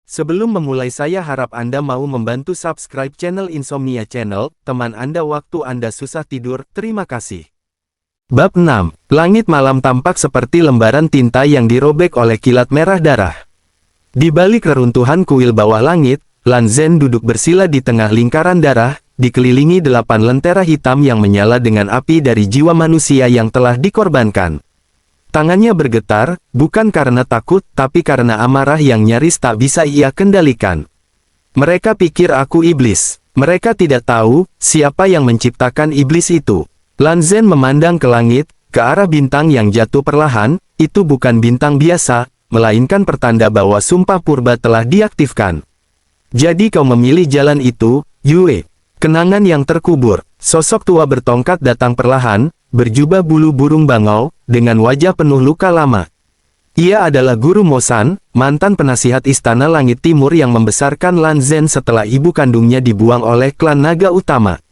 Sebelum memulai saya harap Anda mau membantu subscribe channel Insomnia Channel, teman Anda waktu Anda susah tidur, terima kasih. Bab 6. Langit malam tampak seperti lembaran tinta yang dirobek oleh kilat merah darah. Di balik reruntuhan kuil bawah langit, Lan Zhen duduk bersila di tengah lingkaran darah, dikelilingi 8 lentera hitam yang menyala dengan api dari jiwa manusia yang telah dikorbankan. Tangannya bergetar, bukan karena takut, tapi karena amarah yang nyaris tak bisa ia kendalikan. Mereka pikir aku iblis. Mereka tidak tahu, siapa yang menciptakan iblis itu. Lan Zhen memandang ke langit, ke arah bintang yang jatuh perlahan, itu bukan bintang biasa, melainkan pertanda bahwa sumpah purba telah diaktifkan. Jadi kau memilih jalan itu, Yue. Kenangan yang terkubur. Sosok tua bertongkat datang perlahan, berjubah bulu burung bangau, dengan wajah penuh luka lama. Ia adalah Guru Mosan, mantan penasihat Istana Langit Timur yang membesarkan Lan Zhen setelah ibu kandungnya dibuang oleh klan naga utama.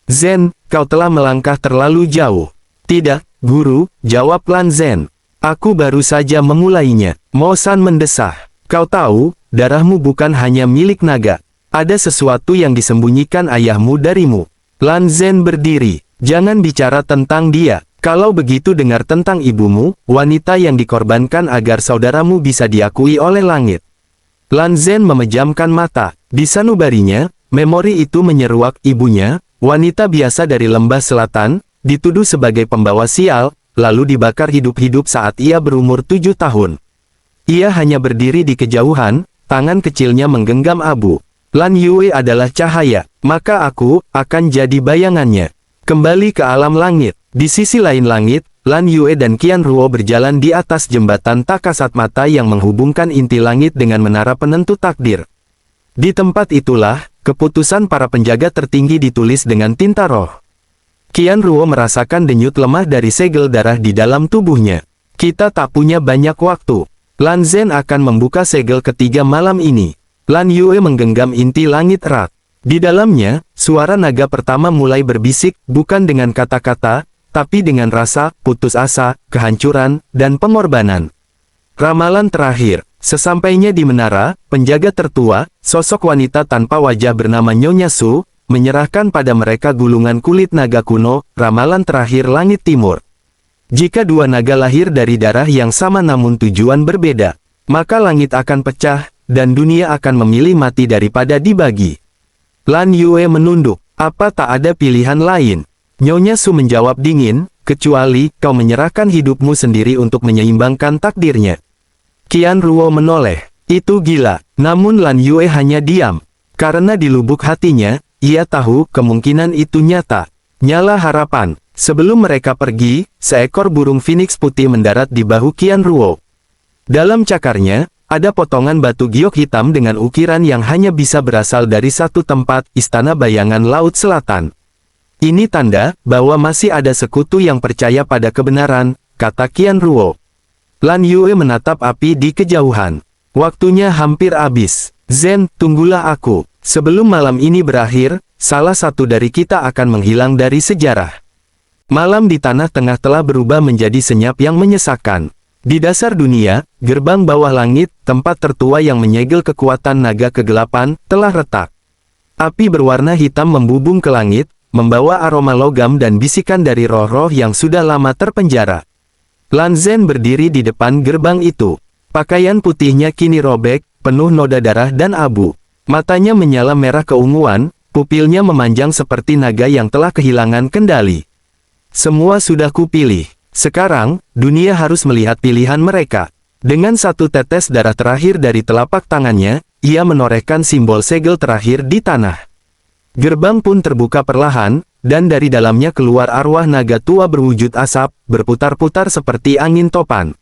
Zhen, kau telah melangkah terlalu jauh. Tidak, Guru, jawab Lan Zhen. Aku baru saja memulainya. Mosan mendesah. Kau tahu, darahmu bukan hanya milik naga. Ada sesuatu yang disembunyikan ayahmu darimu. Lan Zhen berdiri. Jangan bicara tentang dia. Kalau begitu dengar tentang ibumu, wanita yang dikorbankan agar saudaramu bisa diakui oleh langit. Lan Zhen memejamkan mata. Di sanubarinya, memori itu menyeruak ibunya, wanita biasa dari lembah selatan, dituduh sebagai pembawa sial, lalu dibakar hidup-hidup saat ia berumur 7 tahun. Ia hanya berdiri di kejauhan, tangan kecilnya menggenggam abu. Lan Yue adalah cahaya, maka aku akan jadi bayangannya. Kembali ke alam langit. Di sisi lain langit, Lan Yue dan Qian Ruo berjalan di atas jembatan tak kasat mata yang menghubungkan inti langit dengan menara penentu takdir. Di tempat itulah, keputusan para penjaga tertinggi ditulis dengan tinta roh. Qian Ruo merasakan denyut lemah dari segel darah di dalam tubuhnya. Kita tak punya banyak waktu. Lan Zhen akan membuka segel ketiga malam ini. Lan Yue menggenggam inti langit erat. Di dalamnya, suara naga pertama mulai berbisik, bukan dengan kata-kata, tapi dengan rasa, putus asa, kehancuran, dan pengorbanan. Ramalan terakhir. Sesampainya di menara, penjaga tertua, sosok wanita tanpa wajah bernama Nyonya Su, menyerahkan pada mereka gulungan kulit naga kuno, ramalan terakhir langit timur. Jika dua naga lahir dari darah yang sama namun tujuan berbeda, maka langit akan pecah, dan dunia akan memilih mati daripada dibagi. Lan Yue menunduk. Apa tak ada pilihan lain? Nyonya Su menjawab dingin, kecuali kau menyerahkan hidupmu sendiri untuk menyeimbangkan takdirnya. Qian Ruo menoleh. Itu gila. Namun Lan Yue hanya diam. Karena di lubuk hatinya, ia tahu kemungkinan itu nyata. Nyala harapan. Sebelum mereka pergi, seekor burung phoenix putih mendarat di bahu Qian Ruo. Dalam cakarnya, ada potongan batu giok hitam dengan ukiran yang hanya bisa berasal dari satu tempat, Istana Bayangan Laut Selatan. Ini tanda bahwa masih ada sekutu yang percaya pada kebenaran, kata Qian Ruo. Lan Yue menatap api di kejauhan. Waktunya hampir habis. Zhen, tunggulah aku. Sebelum malam ini berakhir, salah satu dari kita akan menghilang dari sejarah. Malam di Tanah Tengah telah berubah menjadi senyap yang menyesakkan. Di dasar dunia, gerbang bawah langit, tempat tertua yang menyegel kekuatan naga kegelapan, telah retak. Api berwarna hitam membubung ke langit, membawa aroma logam dan bisikan dari roh-roh yang sudah lama terpenjara. Lan Zhen berdiri di depan gerbang itu. Pakaian putihnya kini robek, penuh noda darah dan abu. Matanya menyala merah keunguan, pupilnya memanjang seperti naga yang telah kehilangan kendali. Semua sudah kupilih. Sekarang, dunia harus melihat pilihan mereka. Dengan satu tetes darah terakhir dari telapak tangannya, ia menorehkan simbol segel terakhir di tanah. Gerbang pun terbuka perlahan, dan dari dalamnya keluar arwah naga tua berwujud asap, berputar-putar seperti angin topan.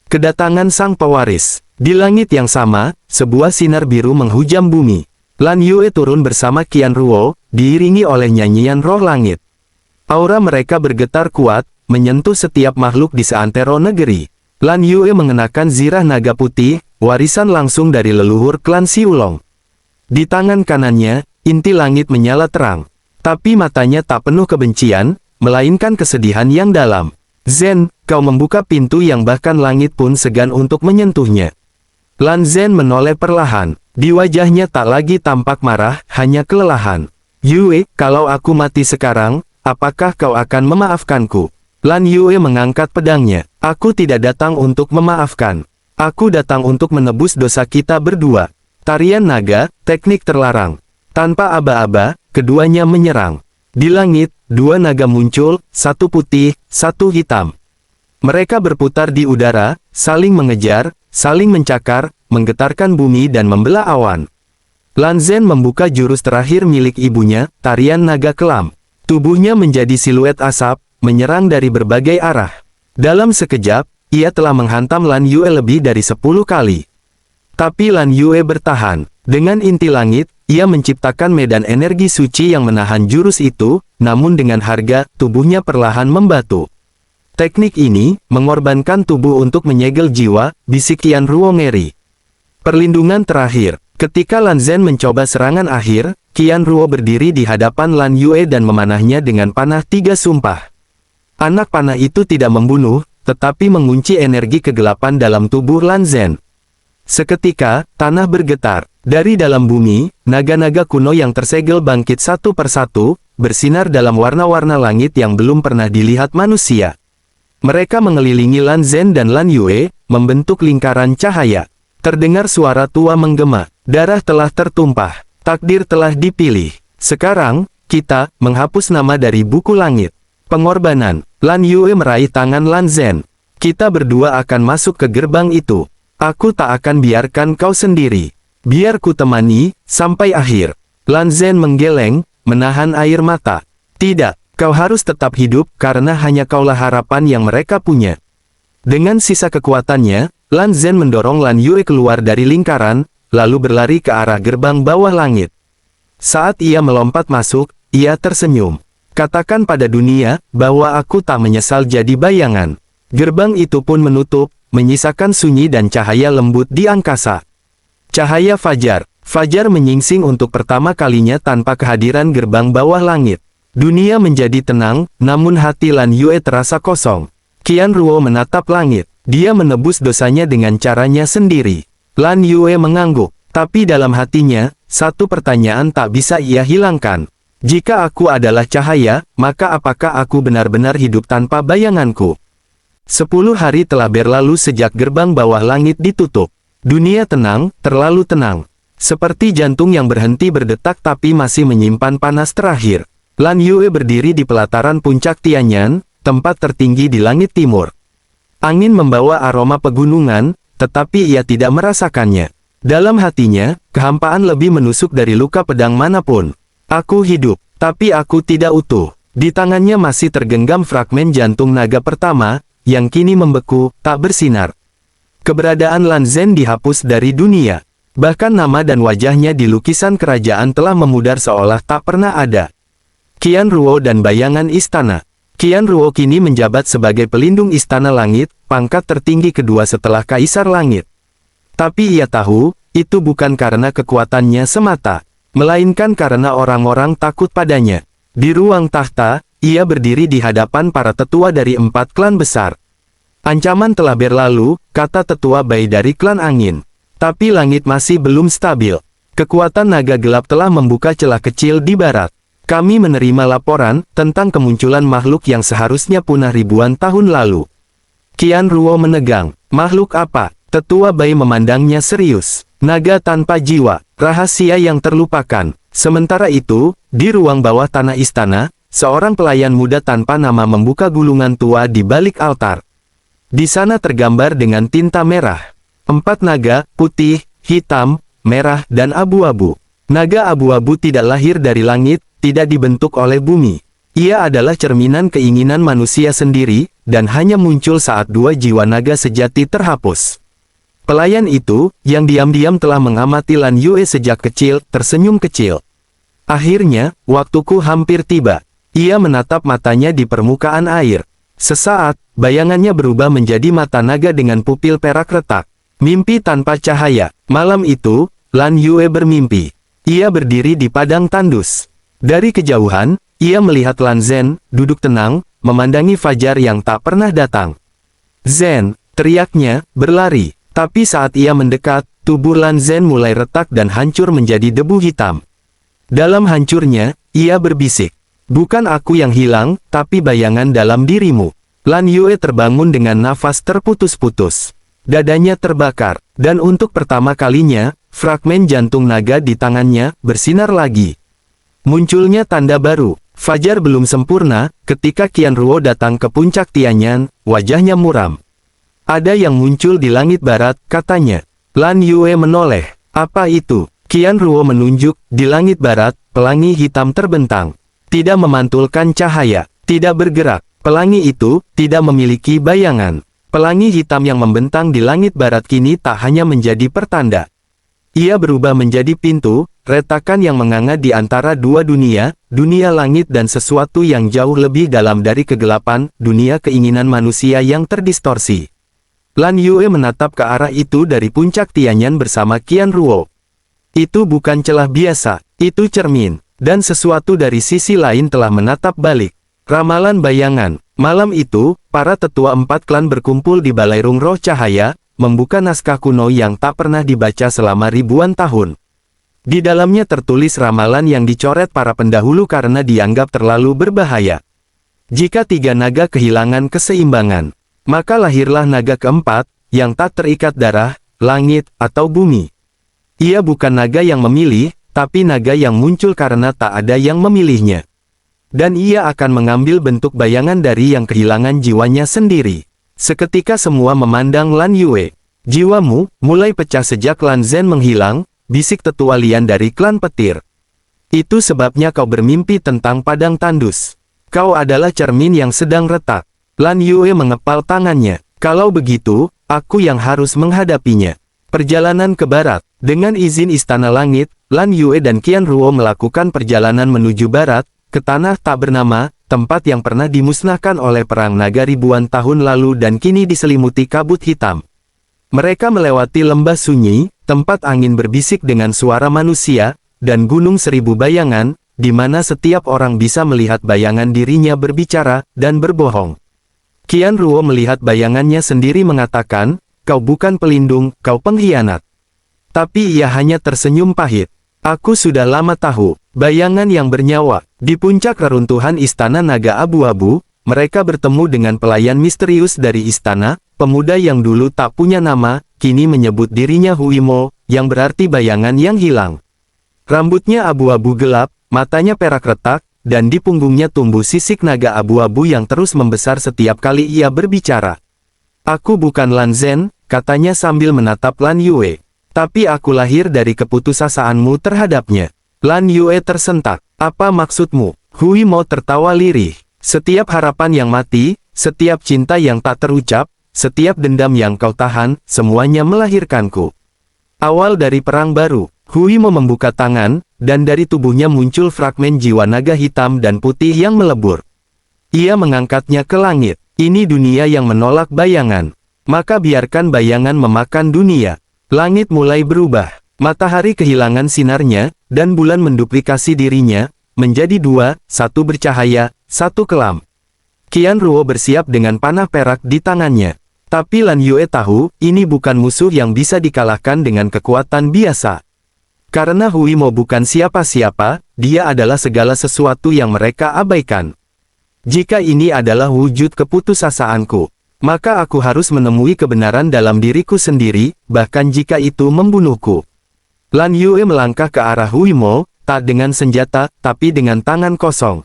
Kedatangan sang pewaris. Di langit yang sama, sebuah sinar biru menghujam bumi. Lan Yue turun bersama Qian Ruo, diiringi oleh nyanyian roh langit. Aura mereka bergetar kuat, menyentuh setiap makhluk di seantero negeri. Lan Yue mengenakan zirah naga putih, warisan langsung dari leluhur klan Siulong. Di tangan kanannya, inti langit menyala terang. Tapi matanya tak penuh kebencian, melainkan kesedihan yang dalam. Zhen, kau membuka pintu yang bahkan langit pun segan untuk menyentuhnya. Lan Zhen menoleh perlahan. Di wajahnya tak lagi tampak marah, hanya kelelahan. Yue, kalau aku mati sekarang, apakah kau akan memaafkanku? Lan Yue mengangkat pedangnya. Aku tidak datang untuk memaafkan. Aku datang untuk menebus dosa kita berdua. Tarian naga, teknik terlarang. Tanpa aba-aba, keduanya menyerang. Di langit, dua naga muncul, satu putih, satu hitam. Mereka berputar di udara, saling mengejar, saling mencakar, menggetarkan bumi dan membelah awan. Lan Zhen membuka jurus terakhir milik ibunya, tarian naga kelam. Tubuhnya menjadi siluet asap, menyerang dari berbagai arah. Dalam sekejap, ia telah menghantam Lan Yue lebih dari 10 kali. Tapi Lan Yue bertahan. Dengan inti langit, ia menciptakan medan energi suci yang menahan jurus itu, namun dengan harga, tubuhnya perlahan membatu. Teknik ini, mengorbankan tubuh untuk menyegel jiwa, bisik Qian Ruo ngeri. Perlindungan terakhir. Ketika Lan Zhen mencoba serangan akhir, Qian Ruo berdiri di hadapan Lan Yue dan memanahnya dengan panah 3 sumpah. Anak panah itu tidak membunuh, tetapi mengunci energi kegelapan dalam tubuh Lan Zhen. Seketika, tanah bergetar. Dari dalam bumi, naga-naga kuno yang tersegel bangkit satu persatu, bersinar dalam warna-warna langit yang belum pernah dilihat manusia. Mereka mengelilingi Lan Zhen dan Lan Yue, membentuk lingkaran cahaya. Terdengar suara tua menggema. Darah telah tertumpah. Takdir telah dipilih. Sekarang, kita menghapus nama dari buku langit. Pengorbanan. Lan Yue meraih tangan Lan Zhen. Kita berdua akan masuk ke gerbang itu. Aku tak akan biarkan kau sendiri. Biar ku temani, sampai akhir. Lan Zhen menggeleng, menahan air mata. Tidak, kau harus tetap hidup karena hanya kaulah harapan yang mereka punya. Dengan sisa kekuatannya, Lan Zhen mendorong Lan Yue keluar dari lingkaran, lalu berlari ke arah gerbang bawah langit. Saat ia melompat masuk, ia tersenyum. Katakan pada dunia, bahwa aku tak menyesal jadi bayangan. Gerbang itu pun menutup, menyisakan sunyi dan cahaya lembut di angkasa. Cahaya fajar. Fajar menyingsing untuk pertama kalinya tanpa kehadiran gerbang bawah langit. Dunia menjadi tenang, namun hati Lan Yue terasa kosong. Qian Ruo menatap langit. Dia menebus dosanya dengan caranya sendiri. Lan Yue mengangguk. Tapi dalam hatinya, satu pertanyaan tak bisa ia hilangkan. Jika aku adalah cahaya, maka apakah aku benar-benar hidup tanpa bayanganku? 10 hari telah berlalu sejak gerbang bawah langit ditutup. Dunia tenang, terlalu tenang. Seperti jantung yang berhenti berdetak tapi masih menyimpan panas terakhir. Lan Yue berdiri di pelataran puncak Tianyan, tempat tertinggi di langit timur. Angin membawa aroma pegunungan, tetapi ia tidak merasakannya. Dalam hatinya, kehampaan lebih menusuk dari luka pedang manapun. Aku hidup, tapi aku tidak utuh. Di tangannya masih tergenggam fragmen jantung naga pertama, yang kini membeku, tak bersinar. Keberadaan Lan Zhen dihapus dari dunia. Bahkan nama dan wajahnya di lukisan kerajaan telah memudar seolah tak pernah ada. Qian Ruo dan bayangan istana. Qian Ruo kini menjabat sebagai pelindung istana langit, pangkat tertinggi kedua setelah Kaisar Langit. Tapi ia tahu, itu bukan karena kekuatannya semata, melainkan karena orang-orang takut padanya. Di ruang tahta, ia berdiri di hadapan para tetua dari 4 klan besar. Ancaman telah berlalu, kata tetua Bai dari klan angin. Tapi langit masih belum stabil. Kekuatan naga gelap telah membuka celah kecil di barat. Kami menerima laporan tentang kemunculan makhluk yang seharusnya punah ribuan tahun lalu. Qian Ruo menegang. Makhluk apa? Tetua Bai memandangnya serius. Naga tanpa jiwa, rahasia yang terlupakan. Sementara itu, di ruang bawah tanah istana, seorang pelayan muda tanpa nama membuka gulungan tua di balik altar. Di sana tergambar dengan tinta merah. 4 naga, putih, hitam, merah, dan abu-abu. Naga abu-abu tidak lahir dari langit, tidak dibentuk oleh bumi. Ia adalah cerminan keinginan manusia sendiri, dan hanya muncul saat 2 jiwa naga sejati terhapus. Pelayan itu, yang diam-diam telah mengamati Lan Yue sejak kecil, tersenyum kecil. Akhirnya, waktuku hampir tiba. Ia menatap matanya di permukaan air. Sesaat, bayangannya berubah menjadi mata naga dengan pupil perak retak. Mimpi tanpa cahaya. Malam itu, Lan Yue bermimpi. Ia berdiri di padang tandus. Dari kejauhan, ia melihat Lan Zhen, duduk tenang, memandangi fajar yang tak pernah datang. "Zhen!" teriaknya, berlari. Tapi saat ia mendekat, tubuh Lan Zhen mulai retak dan hancur menjadi debu hitam. Dalam hancurnya, ia berbisik, "Bukan aku yang hilang, tapi bayangan dalam dirimu." Lan Yue terbangun dengan nafas terputus-putus. Dadanya terbakar, dan untuk pertama kalinya, fragmen jantung naga di tangannya bersinar lagi. Munculnya tanda baru. Fajar belum sempurna, ketika Qian Ruo datang ke puncak Tianyan, wajahnya muram. "Ada yang muncul di langit barat," katanya. Lan Yue menoleh. "Apa itu?" Qian Ruo menunjuk, "Di langit barat, pelangi hitam terbentang. Tidak memantulkan cahaya, tidak bergerak. Pelangi itu tidak memiliki bayangan." Pelangi hitam yang membentang di langit barat kini tak hanya menjadi pertanda. Ia berubah menjadi pintu, retakan yang menganga di antara dua dunia, dunia langit dan sesuatu yang jauh lebih dalam dari kegelapan, dunia keinginan manusia yang terdistorsi. Lan Yue menatap ke arah itu dari puncak Tianyan bersama Qian Ruo. Itu bukan celah biasa, itu cermin, dan sesuatu dari sisi lain telah menatap balik. Ramalan bayangan. Malam itu, para tetua 4 klan berkumpul di Balairung Roh Cahaya, membuka naskah kuno yang tak pernah dibaca selama ribuan tahun. Di dalamnya tertulis ramalan yang dicoret para pendahulu karena dianggap terlalu berbahaya. Jika 3 naga kehilangan keseimbangan, maka lahirlah naga keempat, yang tak terikat darah, langit, atau bumi. Ia bukan naga yang memilih, tapi naga yang muncul karena tak ada yang memilihnya. Dan ia akan mengambil bentuk bayangan dari yang kehilangan jiwanya sendiri. Seketika semua memandang Lan Yue. "Jiwamu mulai pecah sejak Lan Zhen menghilang," bisik tetua Lian dari klan petir. "Itu sebabnya kau bermimpi tentang padang tandus. Kau adalah cermin yang sedang retak." Lan Yue mengepal tangannya. "Kalau begitu, aku yang harus menghadapinya." Perjalanan ke barat. Dengan izin Istana Langit, Lan Yue dan Qian Ruo melakukan perjalanan menuju barat, ke tanah tak bernama, tempat yang pernah dimusnahkan oleh perang naga ribuan tahun lalu dan kini diselimuti kabut hitam. Mereka melewati lembah sunyi, tempat angin berbisik dengan suara manusia, dan gunung seribu bayangan, di mana setiap orang bisa melihat bayangan dirinya berbicara dan berbohong. Qian Ruo melihat bayangannya sendiri mengatakan, "Kau bukan pelindung, kau pengkhianat." Tapi ia hanya tersenyum pahit. "Aku sudah lama tahu." Bayangan yang bernyawa. Di puncak reruntuhan Istana Naga Abu-Abu, mereka bertemu dengan pelayan misterius dari istana, pemuda yang dulu tak punya nama, kini menyebut dirinya Huimo, yang berarti bayangan yang hilang. Rambutnya abu-abu gelap, matanya perak retak, dan di punggungnya tumbuh sisik naga abu-abu yang terus membesar setiap kali ia berbicara. "Aku bukan Lan Zhen," katanya sambil menatap Lan Yue. "Tapi aku lahir dari keputusasaanmu terhadapnya." Lan Yue tersentak. "Apa maksudmu?" Huimo tertawa lirih. "Setiap harapan yang mati, setiap cinta yang tak terucap, setiap dendam yang kau tahan, semuanya melahirkanku." Awal dari perang baru, Huimo membuka tangan, dan dari tubuhnya muncul fragmen jiwa naga hitam dan putih yang melebur. Ia mengangkatnya ke langit. "Ini dunia yang menolak bayangan. Maka biarkan bayangan memakan dunia." Langit mulai berubah. Matahari kehilangan sinarnya, dan bulan menduplikasi dirinya, menjadi 2, satu bercahaya, satu kelam. Qian Ruo bersiap dengan panah perak di tangannya. Tapi Lan Yue tahu, ini bukan musuh yang bisa dikalahkan dengan kekuatan biasa. Karena Huimo bukan siapa-siapa, dia adalah segala sesuatu yang mereka abaikan. Jika ini adalah wujud keputusasaanku, maka aku harus menemui kebenaran dalam diriku sendiri, bahkan jika itu membunuhku. Lan Yue melangkah ke arah Huimo, tak dengan senjata, tapi dengan tangan kosong.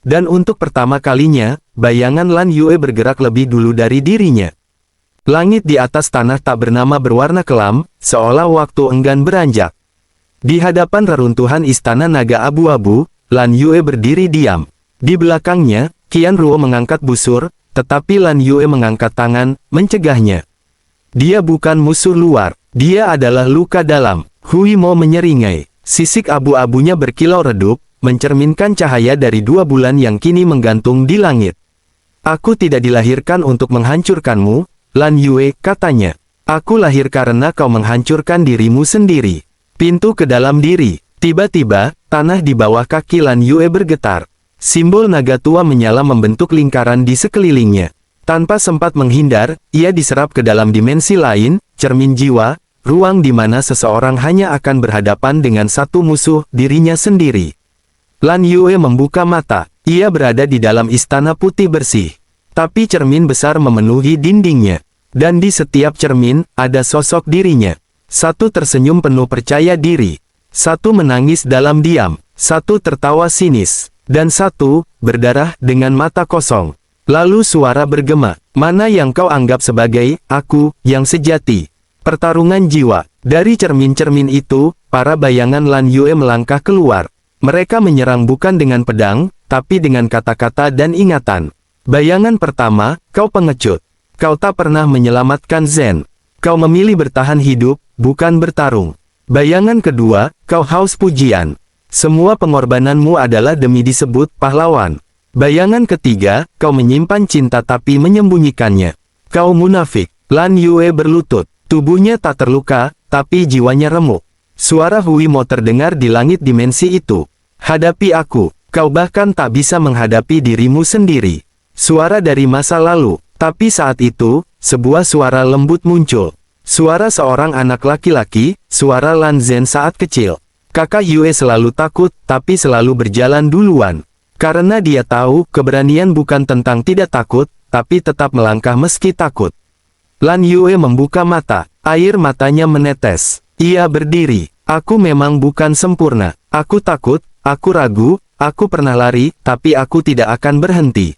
Dan untuk pertama kalinya, bayangan Lan Yue bergerak lebih dulu dari dirinya. Langit di atas tanah tak bernama berwarna kelam, seolah waktu enggan beranjak. Di hadapan reruntuhan Istana Naga Abu-Abu, Lan Yue berdiri diam. Di belakangnya, Qian Ruo mengangkat busur, tetapi Lan Yue mengangkat tangan, mencegahnya. Dia bukan musuh luar, dia adalah luka dalam. Huimo menyeringai. Sisik abu-abunya berkilau redup, mencerminkan cahaya dari 2 bulan yang kini menggantung di langit. "Aku tidak dilahirkan untuk menghancurkanmu, Lan Yue," katanya. "Aku lahir karena kau menghancurkan dirimu sendiri." Pintu ke dalam diri. Tiba-tiba, tanah di bawah kaki Lan Yue bergetar. Simbol naga tua menyala membentuk lingkaran di sekelilingnya. Tanpa sempat menghindar, ia diserap ke dalam dimensi lain, cermin jiwa. ruang di mana seseorang hanya akan berhadapan dengan satu musuh, dirinya sendiri. Lan Yue membuka mata. Ia berada di dalam istana putih bersih. Tapi cermin besar memenuhi dindingnya. Dan di setiap cermin, ada sosok dirinya. Satu tersenyum penuh percaya diri. Satu menangis dalam diam. Satu tertawa sinis. Dan satu, berdarah dengan mata kosong. Lalu suara bergema. Mana yang kau anggap sebagai, aku, yang sejati? Pertarungan jiwa. Dari cermin-cermin itu, para bayangan Lan Yue melangkah keluar. Mereka menyerang bukan dengan pedang, tapi dengan kata-kata dan ingatan. Bayangan pertama, kau pengecut. Kau tak pernah menyelamatkan Zen. Kau memilih bertahan hidup, bukan bertarung. Bayangan kedua, kau haus pujian. Semua pengorbananmu adalah demi disebut pahlawan. Bayangan ketiga, kau menyimpan cinta tapi menyembunyikannya. Kau munafik. Lan Yue berlutut. Tubuhnya tak terluka, tapi jiwanya remuk. Suara Hui Mo terdengar di langit dimensi itu. Hadapi aku. Kau bahkan tak bisa menghadapi dirimu sendiri. Suara dari masa lalu. Tapi saat itu, sebuah suara lembut muncul. Suara seorang anak laki-laki, suara Lan Zhen saat kecil. Kakak Yue selalu takut, tapi selalu berjalan duluan. Karena dia tahu, keberanian bukan tentang tidak takut, tapi tetap melangkah meski takut. Lan Yue membuka mata, air matanya menetes. Ia berdiri. Aku memang bukan sempurna. Aku takut, aku ragu, aku pernah lari, tapi aku tidak akan berhenti.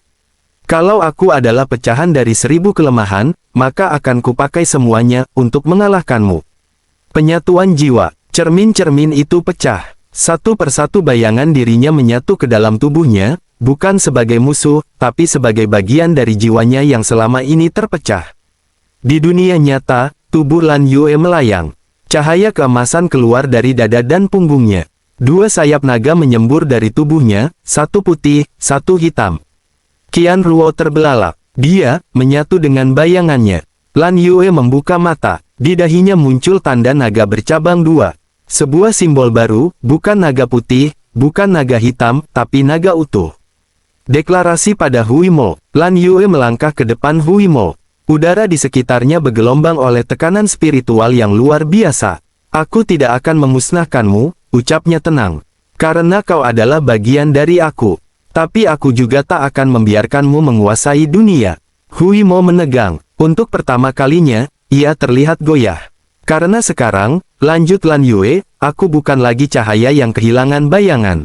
Kalau aku adalah pecahan dari 1000 kelemahan, maka akan kupakai semuanya untuk mengalahkanmu. Penyatuan jiwa. Cermin-cermin itu pecah. Satu persatu bayangan dirinya menyatu ke dalam tubuhnya, bukan sebagai musuh, tapi sebagai bagian dari jiwanya yang selama ini terpecah. Di dunia nyata, tubuh Lan Yue melayang. Cahaya keemasan keluar dari dada dan punggungnya. Dua sayap naga menyembur dari tubuhnya, satu putih, satu hitam. Qian Ruo terbelalak. Dia menyatu dengan bayangannya. Lan Yue membuka mata. Di dahinya muncul tanda naga bercabang dua. Sebuah simbol baru, bukan naga putih, bukan naga hitam, tapi naga utuh. Deklarasi pada Hui Mo. Lan Yue melangkah ke depan Hui Mo. Udara di sekitarnya bergelombang oleh tekanan spiritual yang luar biasa. Aku tidak akan memusnahkanmu, ucapnya tenang. Karena kau adalah bagian dari aku. Tapi aku juga tak akan membiarkanmu menguasai dunia. Hui Mo menegang. Untuk pertama kalinya, ia terlihat goyah. Karena sekarang, lanjut Lan Yue, aku bukan lagi cahaya yang kehilangan bayangan.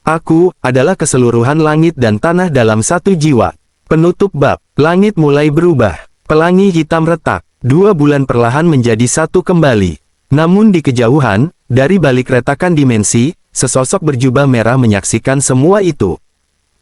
Aku adalah keseluruhan langit dan tanah dalam satu jiwa. Penutup bab. Langit mulai berubah. Pelangi hitam retak. 2 bulan perlahan menjadi satu kembali. Namun di kejauhan, dari balik retakan dimensi, sesosok berjubah merah menyaksikan semua itu.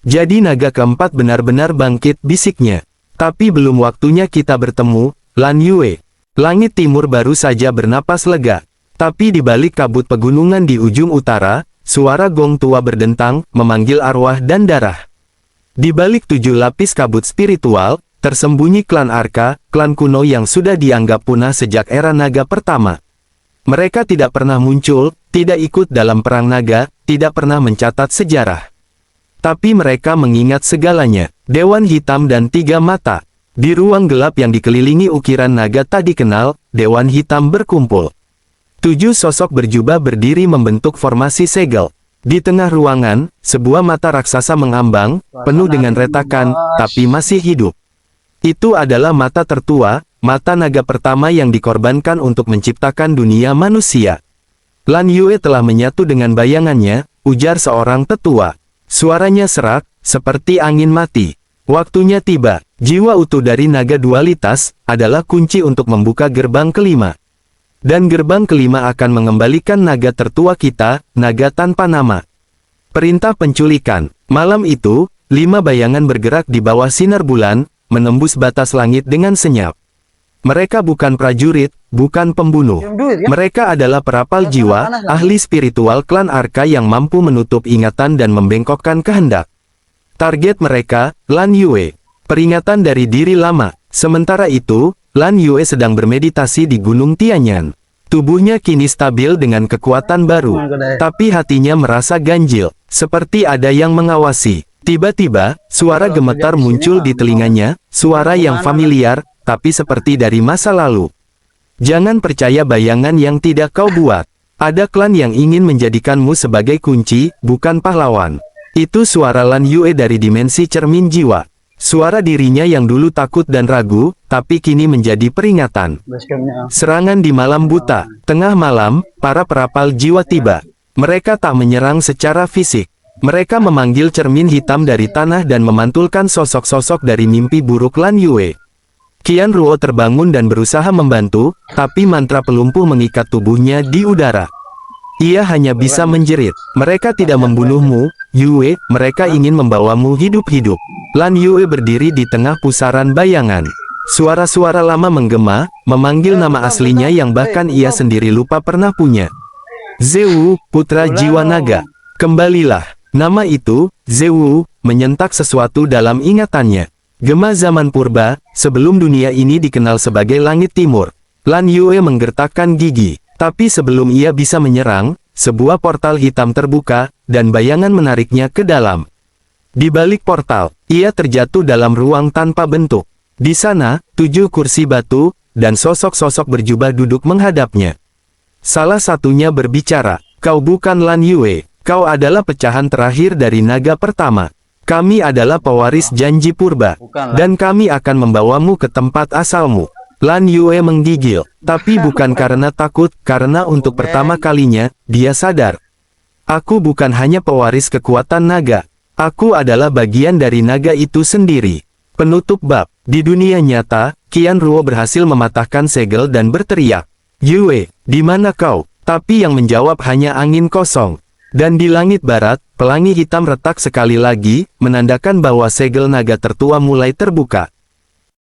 Jadi naga keempat benar-benar bangkit, bisiknya. Tapi belum waktunya kita bertemu, Lan Yue. Langit timur baru saja bernapas lega. Tapi di balik kabut pegunungan di ujung utara, suara gong tua berdentang, memanggil arwah dan darah. Di balik 7 lapis kabut spiritual, tersembunyi klan Arka, klan kuno yang sudah dianggap punah sejak era naga pertama. Mereka tidak pernah muncul, tidak ikut dalam perang naga, tidak pernah mencatat sejarah. Tapi mereka mengingat segalanya. Dewan Hitam dan 3 mata. Di ruang gelap yang dikelilingi ukiran naga tak dikenal, Dewan Hitam berkumpul. 7 sosok berjubah berdiri membentuk formasi segel. Di tengah ruangan, sebuah mata raksasa mengambang, penuh dengan retakan, tapi masih hidup. Itu adalah mata tertua, mata naga pertama yang dikorbankan untuk menciptakan dunia manusia. Lan Yue telah menyatu dengan bayangannya, ujar seorang tetua. Suaranya serak, seperti angin mati. Waktunya tiba. Jiwa utuh dari naga dualitas adalah kunci untuk membuka gerbang kelima. Dan gerbang kelima akan mengembalikan naga tertua kita, naga tanpa nama. Perintah penculikan. Malam itu, 5 bayangan bergerak di bawah sinar bulan, menembus batas langit dengan senyap. Mereka bukan prajurit, bukan pembunuh. Mereka adalah perapal jiwa, ahli spiritual klan Arka yang mampu menutup ingatan dan membengkokkan kehendak. Target mereka, Lan Yue. Peringatan dari diri lama. Sementara itu, Lan Yue sedang bermeditasi di Gunung Tianyan. Tubuhnya kini stabil dengan kekuatan baru. Tapi hatinya merasa ganjil, seperti ada yang mengawasi. Tiba-tiba, suara gemetar muncul di telinganya, suara yang familiar, tapi seperti dari masa lalu. Jangan percaya bayangan yang tidak kau buat. Ada klan yang ingin menjadikanmu sebagai kunci, bukan pahlawan. Itu suara Lan Yue dari dimensi cermin jiwa. Suara dirinya yang dulu takut dan ragu, tapi kini menjadi peringatan. Serangan di malam buta. Tengah malam, para perapal jiwa tiba. Mereka tak menyerang secara fisik. Mereka memanggil cermin hitam dari tanah dan memantulkan sosok-sosok dari mimpi buruk Lan Yue. Qian Ruo terbangun dan berusaha membantu, tapi mantra pelumpuh mengikat tubuhnya di udara. Ia hanya bisa menjerit. Mereka tidak membunuhmu, Yue, mereka ingin membawamu hidup-hidup. Lan Yue berdiri di tengah pusaran bayangan. Suara-suara lama menggema, memanggil nama aslinya yang bahkan ia sendiri lupa pernah punya. Zewu, putra jiwa naga. Kembalilah. Nama itu, Zewu, menyentak sesuatu dalam ingatannya. Gema zaman purba, sebelum dunia ini dikenal sebagai Langit Timur. Lan Yue menggertakkan gigi. Tapi sebelum ia bisa menyerang, sebuah portal hitam terbuka, dan bayangan menariknya ke dalam. Di balik portal, ia terjatuh dalam ruang tanpa bentuk. Di sana, 7 kursi batu, dan sosok-sosok berjubah duduk menghadapnya. Salah satunya berbicara, "Kau bukan Lan Yue, kau adalah pecahan terakhir dari naga pertama. Kami adalah pewaris janji purba, dan kami akan membawamu ke tempat asalmu." Lan Yue menggigil, tapi bukan karena takut, karena untuk pertama kalinya, dia sadar. Aku bukan hanya pewaris kekuatan naga. Aku adalah bagian dari naga itu sendiri. Penutup bab. Di dunia nyata, Qian Ruo berhasil mematahkan segel dan berteriak, "Yue, di mana kau?" Tapi yang menjawab hanya angin kosong. Dan di langit barat, pelangi hitam retak sekali lagi, menandakan bahwa segel naga tertua mulai terbuka.